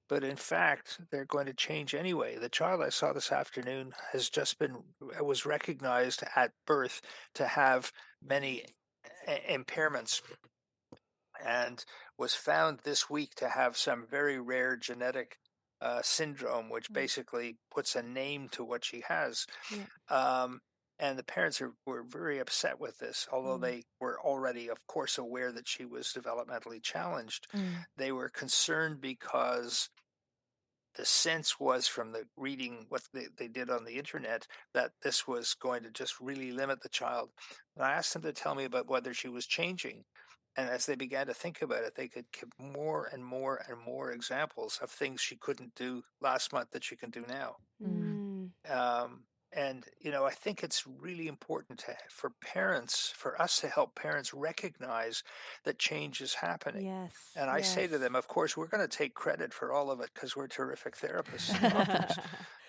But in fact, they're going to change anyway. The child I saw this afternoon was recognized at birth to have many impairments, and was found this week to have some very rare genetic syndrome, which basically puts a name to what she has. And the parents were very upset with this, although they were already, of course, aware that she was developmentally challenged. They were concerned because the sense was from the reading what they did on the internet that this was going to just really limit the child. And I asked them to tell me about whether she was changing. And as they began to think about it, they could give more and more and more examples of things she couldn't do last month that she can do now. And I think it's really important for us to help parents recognize that change is happening. And I say to them, of course, we're going to take credit for all of it because we're terrific therapists and doctors.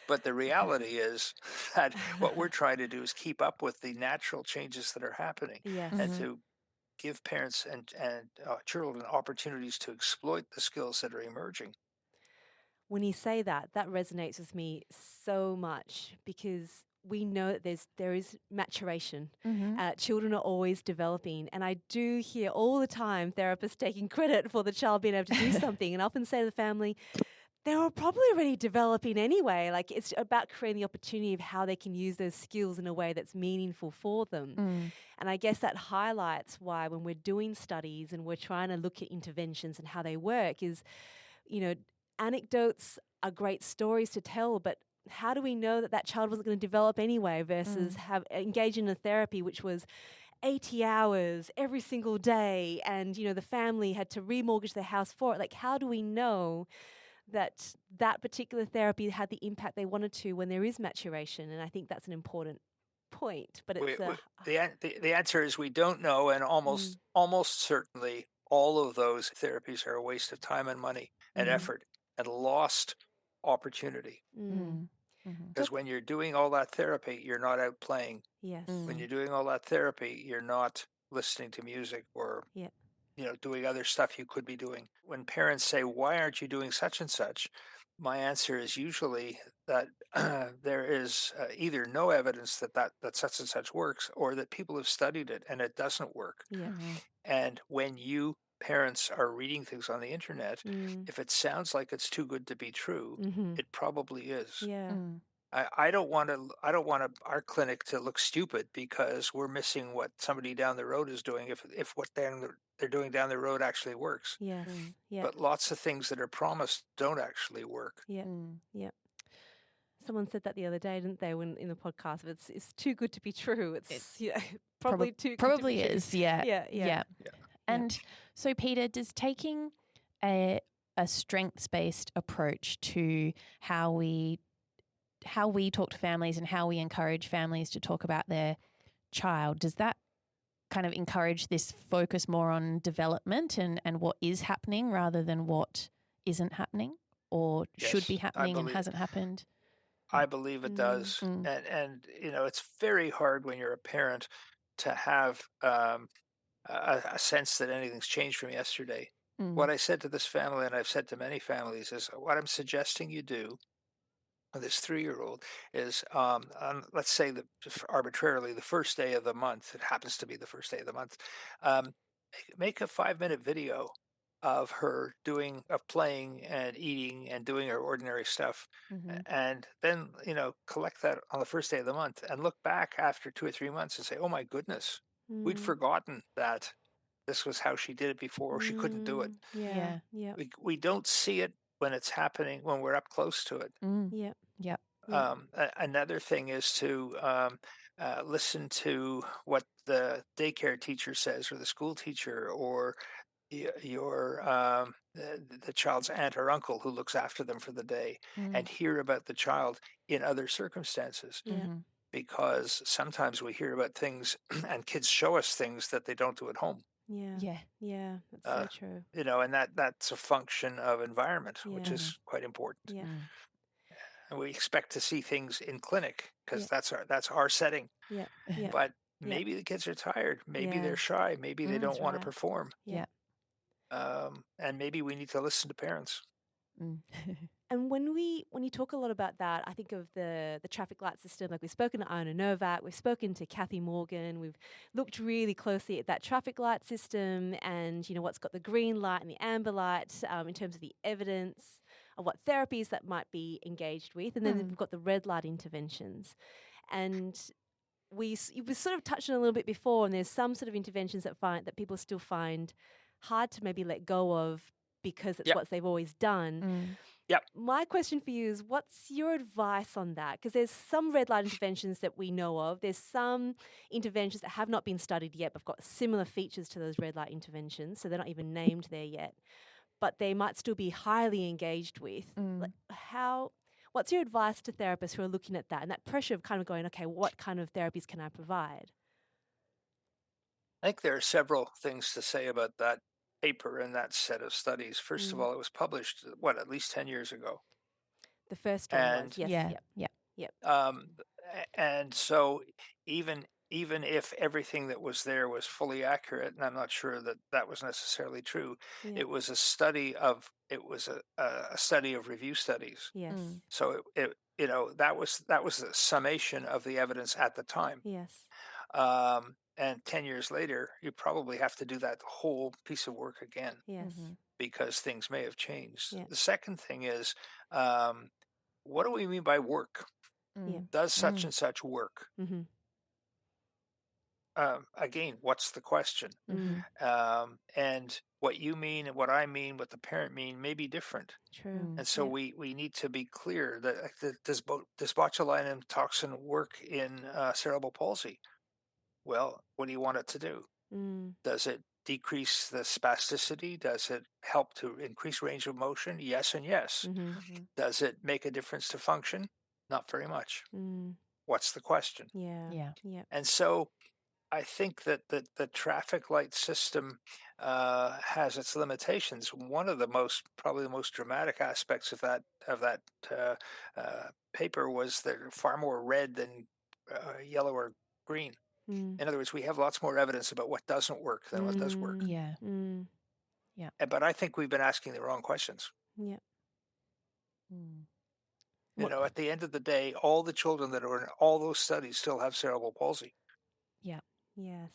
But the reality is that what we're trying to do is keep up with the natural changes that are happening and to give parents and children opportunities to exploit the skills that are emerging. When you say that resonates with me so much, because we know that there is maturation. Children are always developing. And I do hear all the time therapists taking credit for the child being able to do something. And I often say to the family, they were probably already developing anyway. Like, it's about creating the opportunity of how they can use those skills in a way that's meaningful for them. And I guess that highlights why when we're doing studies and we're trying to look at interventions and how they work is, anecdotes are great stories to tell, but how do we know that child wasn't going to develop anyway versus engage in a therapy which was 80 hours every single day and, the family had to remortgage their house for it? Like, how do we know that particular therapy had the impact they wanted to when there is maturation? And I think that's an important point. But it's the answer is we don't know, and almost certainly all of those therapies are a waste of time and money and effort and lost opportunity. Because when you're doing all that therapy, you're not out playing. Yes. When you're doing all that therapy, you're not listening to music or Yeah. doing other stuff you could be doing. When parents say, "Why aren't you doing such and such?" my answer is usually that there is either no evidence that such and such works, or that people have studied it and it doesn't work. Yeah. And when you parents are reading things on the internet, Mm. if it sounds like it's too good to be true, Mm-hmm. it probably is. Yeah. I don't want our clinic to look stupid because we're missing what somebody down the road is doing if what they're doing down the road actually works. Yes. Yeah. But lots of things that are promised don't actually work. Yeah. Yeah. Someone said that the other day, didn't they? When in the podcast, it's too good to be true. It's probably too good probably to be is. true. Yeah. Yeah. Yeah. And so, Peter, does taking a strengths-based approach to how we talk to families and how we encourage families to talk about their child, does that kind of encourage this focus more on development and what is happening rather than what isn't happening or should be happening and hasn't happened? I believe it does. And it's very hard when you're a parent to have a sense that anything's changed from yesterday. What I said to this family, and I've said to many families, is what I'm suggesting you do with this 3-year-old is, let's say that arbitrarily the first day of the month, it happens to be the first day of the month, make a 5-minute video of her playing and eating and doing her ordinary stuff. And then, collect that on the first day of the month and look back after 2 or 3 months and say, oh my goodness, we'd forgotten that this was how she did it before, or she couldn't do it. Yeah. We don't see it when it's happening, when we're up close to it. Yeah. Another thing is to listen to what the daycare teacher says, or the school teacher, or the child's aunt or uncle who looks after them for the day, and hear about the child in other circumstances. Because sometimes we hear about things and kids show us things that they don't do at home. Yeah. That's so true. And that's a function of environment, which is quite important. Yeah. And we expect to see things in clinic because that's our setting. Yeah. But maybe the kids are tired. Maybe they're shy. Maybe they don't want to perform. And maybe we need to listen to parents. And when you talk a lot about that, I think of the traffic light system. Like we've spoken to Ina Novak, we've spoken to Kathy Morgan, we've looked really closely at that traffic light system and what's got the green light and the amber light in terms of the evidence of what therapies that might be engaged with, and then we've got the red light interventions. And we sort of touched on a little bit before, and there's some sort of interventions that people still find hard to maybe let go of because it's what they've always done. My question for you is, what's your advice on that? Because there's some red light interventions that we know of. There's some interventions that have not been studied yet, but got similar features to those red light interventions, so they're not even named there yet. But they might still be highly engaged with. What's your advice to therapists who are looking at that and that pressure of kind of going, okay, what kind of therapies can I provide? I think there are several things to say about that paper and that set of studies. First of all, it was published, at least 10 years ago? The first one was, yes. Yep. And so even if everything that was there was fully accurate, and I'm not sure that was necessarily true, it was a study of a study of review studies. Yes. So that was a summation of the evidence at the time. Yes. And 10 years later, you probably have to do that whole piece of work again. Yes. Because things may have changed. Yeah. The second thing is, what do we mean by work? Does such and such work? Again, what's the question? And what you mean and what I mean, what the parent mean, may be different. True. And so we need to be clear that does botulinum toxin work in cerebral palsy? Well, what do you want it to do? Does it decrease the spasticity? Does it help to increase range of motion? Yes and yes. Does it make a difference to function? Not very much. What's the question? Yeah. And so I think that the traffic light system has its limitations. One of probably the most dramatic aspects of that paper was they're far more red than yellow or green. Mm. In other words, we have lots more evidence about what doesn't work than what does work. Yeah. Mm. But I think we've been asking the wrong questions. Yeah. Mm. You What? know, at the end of the day, all the children that are in all those studies still have cerebral palsy. Yeah. Yes.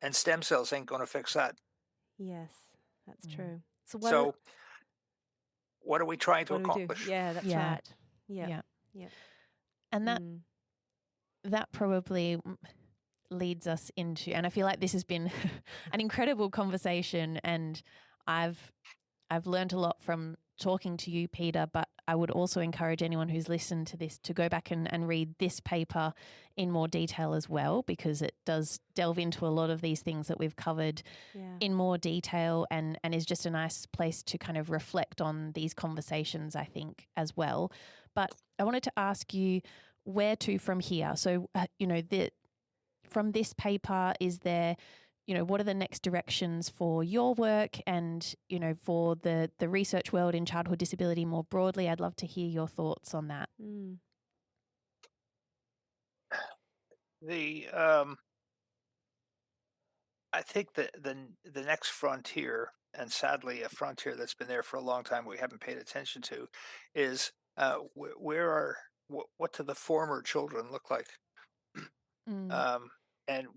And stem cells ain't going to fix that. Yes. That's Mm. true. So So what are we trying to what do we do? accomplish? Yeah, that's Yeah. right. Yeah. Yeah. Yeah. And Mm. that probably leads us into, and I feel like this has been an incredible conversation, and I've learned a lot from talking to you, Peter, but I would also encourage anyone who's listened to this to go back and read this paper in more detail as well, because it does delve into a lot of these things that we've covered Yeah. in more detail, and is just a nice place to kind of reflect on these conversations, I think, as well. But I wanted to ask you where to from here. So, from this paper, is there, what are the next directions for your work and, for the research world in childhood disability more broadly? I'd love to hear your thoughts on that. Mm. I think that the next frontier, and sadly a frontier that's been there for a long time we haven't paid attention to, is what do the former children look like? Mm. And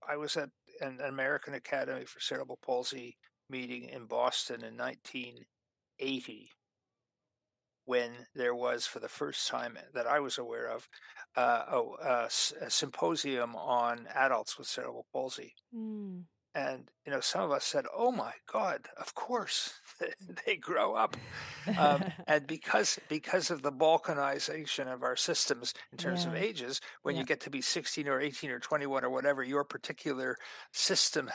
I was at an American Academy for Cerebral Palsy meeting in Boston in 1980, when there was, for the first time that I was aware of, a symposium on adults with cerebral palsy. Mm. And some of us said, "Oh my God, of course they grow up." And because of the balkanization of our systems in terms of Yeah. ages, when Yeah. you get to be 16 or 18 or 21 or whatever, your particular system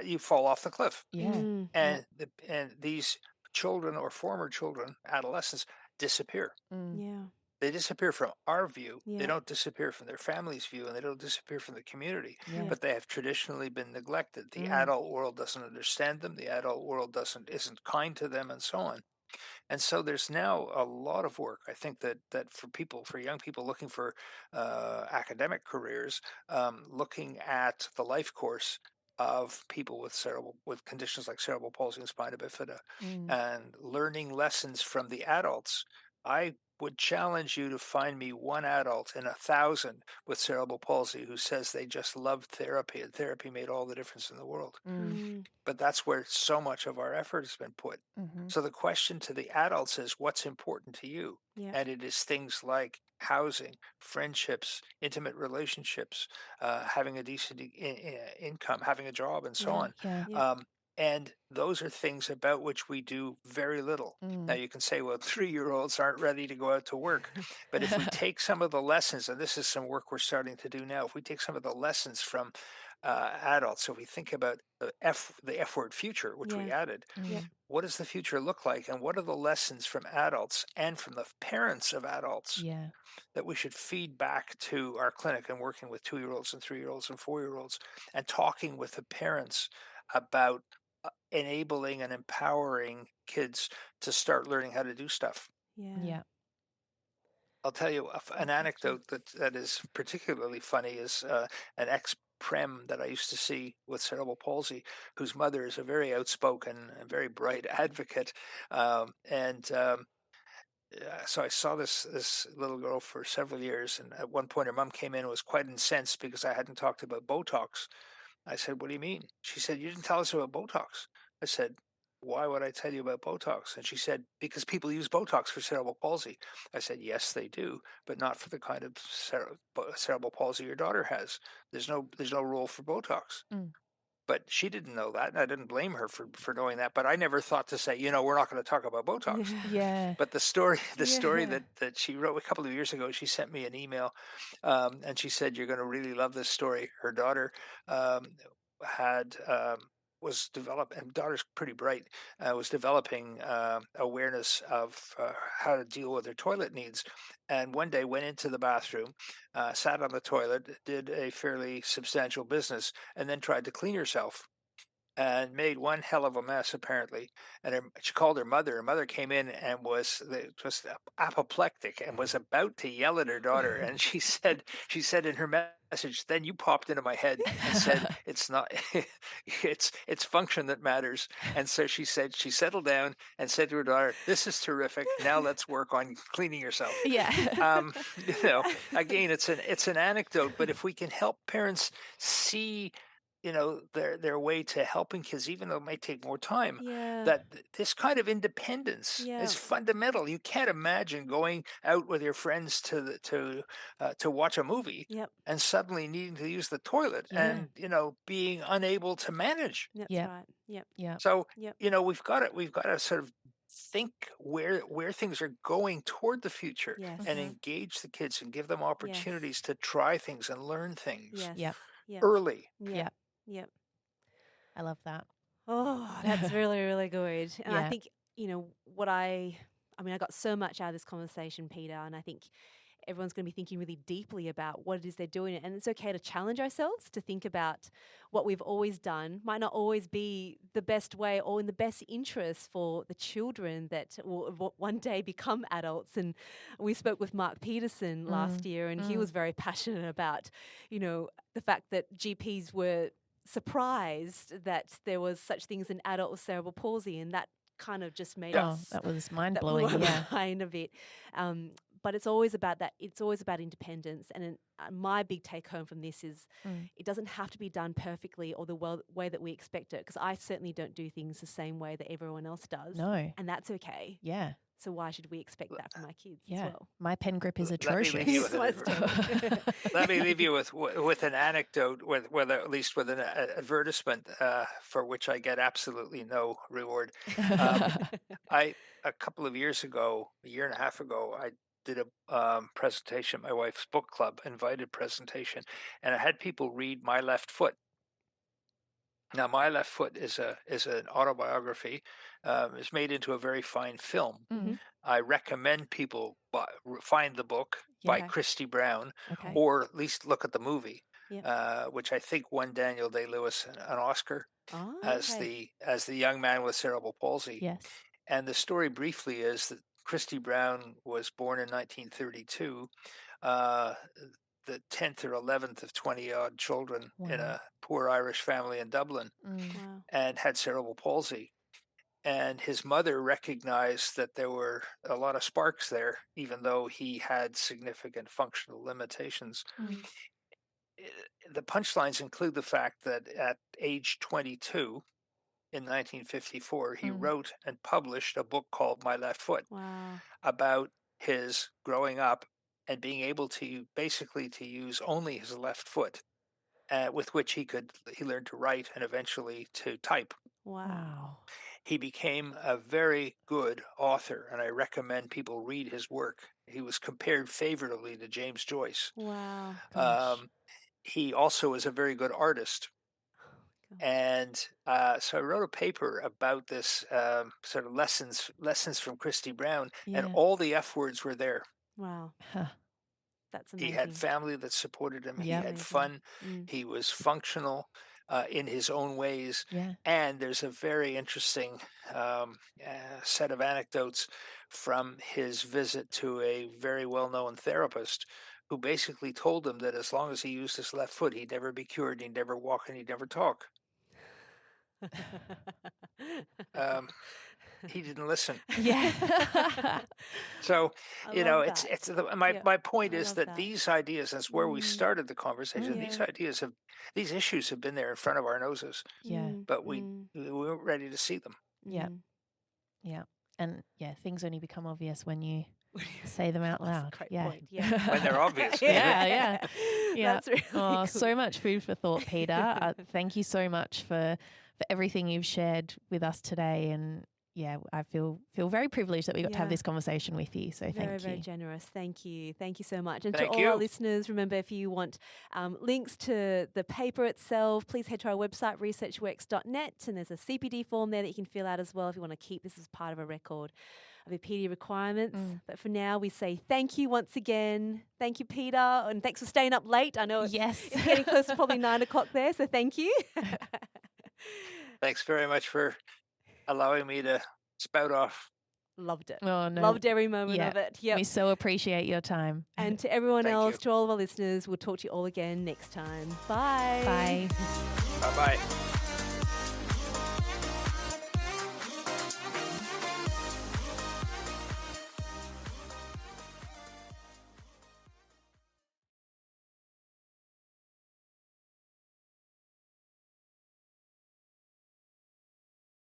you fall off the cliff. Yeah. Mm. And these children or former children, adolescents, disappear. Mm. Yeah. They disappear from our view. They Yeah. don't disappear from their family's view, and they don't disappear from the community. Yeah. But they have traditionally been neglected. The Mm. adult world doesn't understand them. The adult world isn't kind to them, and so on. And so there's now a lot of work. I think that for young people looking for academic careers, looking at the life course of people with conditions like cerebral palsy and spina bifida, Mm. and learning lessons from the adults. I would challenge you to find me one adult in 1,000 with cerebral palsy who says they just loved therapy and therapy made all the difference in the world. Mm. Mm. But that's where so much of our effort has been put. Mm-hmm. So the question to the adults is, what's important to you? Yeah. And it is things like housing, friendships, intimate relationships, having a decent income, having a job, and so Yeah. on. Yeah. Yeah. And those are things about which we do very little. Now, Mm. you can say, well, 3-year-olds aren't ready to go out to work. But if we take some of the lessons, and this is some work we're starting to do now, if we take some of the lessons from adults, so if we think about the F word future, which we Yeah. added, Yep. Mm. what does the future look like? And what are the lessons from adults and from the parents of adults Yeah. that we should feed back to our clinic, and working with 2-year-olds and 3-year-olds and 4-year-olds, and talking with the parents about enabling and empowering kids to start learning how to do stuff. Yeah. Yeah. I'll tell you an Interesting. anecdote that is particularly funny is an ex-prem that I used to see with cerebral palsy, whose mother is a very outspoken and very bright advocate. So I saw this little girl for several years, and at one point her mom came in and was quite incensed because I hadn't talked about Botox. I said, "What do you mean?" She said, "You didn't tell us about Botox." I said, "Why would I tell you about Botox?" And she said, "Because people use Botox for cerebral palsy." I said, "Yes, they do, but not for the kind of cerebral palsy your daughter has. There's no rule for Botox." Mm. But she didn't know that, and I didn't blame her for knowing that. But I never thought to say, we're not going to talk about Botox. Yeah. But the story Yeah. that she wrote a couple of years ago, she sent me an email, and she said, "You're going to really love this story." Her daughter had was developing, and daughter's pretty bright, was developing awareness of how to deal with her toilet needs. And one day went into the bathroom, sat on the toilet, did a fairly substantial business, and then tried to clean herself. and made one hell of a mess apparently. And she called her mother. Her mother came in and was just apoplectic and was about to yell at her daughter. And she said in her message, "Then you popped into my head and said it's not it's function that matters." And so she said she settled down and said to her daughter, "This is terrific. Now let's work on cleaning yourself." Yeah. Again, it's an anecdote, but if we can help parents see their way to helping kids, even though it may take more time, that this kind of independence is fundamental. You can't imagine going out with your friends to watch a movie and suddenly needing to use the toilet and being unable to manage. That's right. Yep. So we've got to sort of think where things are going toward the future and engage the kids and give them opportunities to try things and learn things early. Yep. I love that. Oh, that's really, really good. And I think, I got so much out of this conversation, Peter, and I think everyone's going to be thinking really deeply about what it is they're doing. And it's okay to challenge ourselves to think about what we've always done might not always be the best way or in the best interest for the children that will one day become adults. And we spoke with Mark Peterson last year, and he was very passionate about, the fact that GPs were surprised that there was such things in adult with cerebral palsy, and that kind of just made us. That was mind blowing. Yeah, mind of it. But it's always about that. It's always about independence. And my big take home from this is it doesn't have to be done perfectly or the way that we expect it. Because I certainly don't do things the same way that everyone else does. No, and that's okay. Yeah. So why should we expect that from our kids as well? My pen grip is atrocious. Let me leave you with an anecdote, at least with an advertisement for which I get absolutely no reward. A couple of years ago, a year and a half ago, I did a presentation at my wife's book club, invited presentation, and I had people read My Left Foot. Now, My Left Foot is an autobiography. It's made into a very fine film. Mm-hmm. I recommend people find the book by Christy Brown, or at least look at the movie, which I think won Daniel Day-Lewis an Oscar as the young man with cerebral palsy. Yes. And the story briefly is that Christy Brown was born in 1932. The 10th or 11th of 20-odd children in a poor Irish family in Dublin, and had cerebral palsy. And his mother recognized that there were a lot of sparks there, even though he had significant functional limitations. The punchlines include the fact that at age 22, in 1954, he wrote and published a book called My Left Foot about his growing up and being able to basically to use only his left foot, with which he learned to write and eventually to type. Wow. He became a very good author, and I recommend people read his work. He was compared favorably to James Joyce. Wow. He also is a very good artist. And so I wrote a paper about this sort of lessons from Christy Brown, and all the F words were there. Wow. That's amazing. He had family that supported him. He had fun. He was functional in his own ways. And there's a very interesting set of anecdotes from his visit to a very well-known therapist who basically told him that as long as he used his left foot, he'd never be cured, he'd never walk, and he'd never talk. He didn't listen. So, my point is that these ideas, that's where we started the conversation. These issues have been there in front of our noses. But we weren't ready to see them. And things only become obvious when you say them out loud. Point. When they're obvious. That's really cool. So much food for thought, Peter. Thank you so much for everything you've shared with us today. And I feel very privileged that we got to have this conversation with you. So thank you. Very, very generous. Thank you. Thank you so much. And to all our listeners, remember, if you want links to the paper itself, please head to our website, researchworks.net. And there's a CPD form there that you can fill out as well if you want to keep this as part of a record of your PD requirements. But for now, we say thank you once again. Thank you, Peter. And thanks for staying up late. I know it's getting close to probably 9 o'clock there. So thank you. Thanks very much for allowing me to spout off. Loved it. Oh, no. Loved every moment of it. Yep. We so appreciate your time. And to everyone Thank else, you. to all of our listeners, we'll talk to you all again next time. Bye. Bye. Bye-bye.